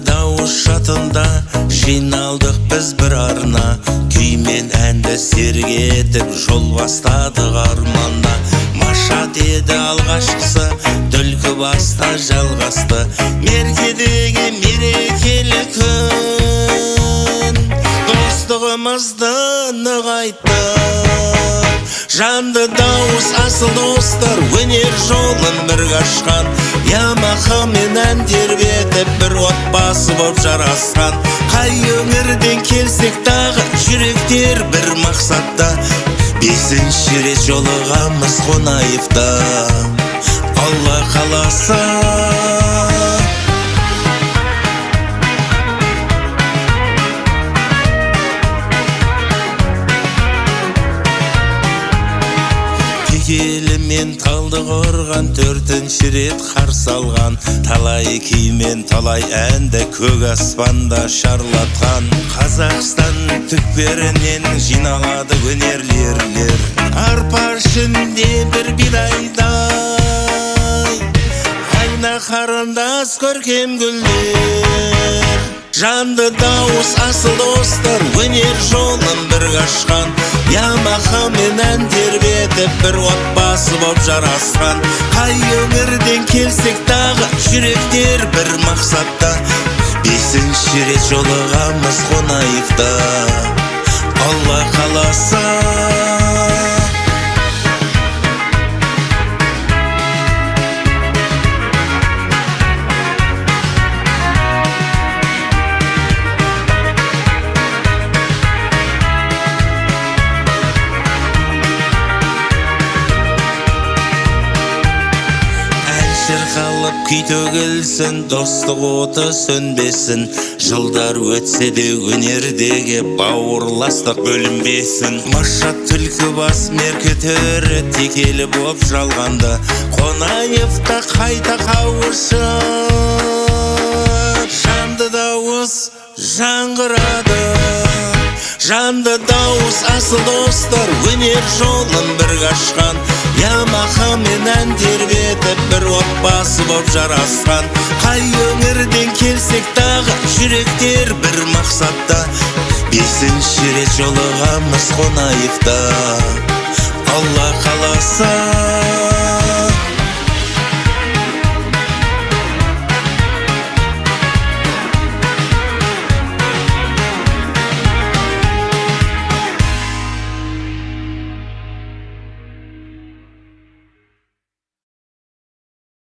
Дауыс шатында жиналдық біз бір арна, күймен әнді сергетіп жол бастадық арманда. Маша деді алғашқысы, түлкі баста жалғасты, меркедегі мерекелі күн достығымызды нығайтты. Жанды дауыс асыл достар өнер жолын бірге ашқан, Ямаха мен ән тербетіп бір отбасы боп жарасқан. Қай өңірден келсек тағы жүректер бір мақсатта, 5-ші рет жолығамыз Қонаевта, Алла қаласа. Келі мен Талдықорған 4-ші рет қарсы алған, талай күй мен талай әнді көк аспанда шарлатқан. Қазақстан түкперінен жиналады өнерлерлер, арпа ішінде бір бидайдай, айна қарындас көркем гүлдер. Жанды дауыс асыл достар өнер жолын бірге ашқан, Ямаха мен ән тербетіп бір отбасы боп жарасқан. Қай өңірден келсек тағы жүректер бір мақсатта, 5-ші рет жолығамыз Қонаевта, Алла қаласа. Шырқалып күй төгілсін, достық оты сөнбесін, жылдар өтсе де өнердегі бауырластық бөлінбесін. Маша түлкі бас меркетері текелі боп жалғанды, Қонаевта қайта қауышып, жанды дауыс жаңғырады. Жанды дауыс асыл достар өнер жолын бірге ашқан, Ямаха мен ән тербетіп бір отбасы боп жарасқан. Қай өңірден келсек тағы жүректер бір мақсатта, 5-ші рет жолығамыз Қонаевта, Алла қаласа.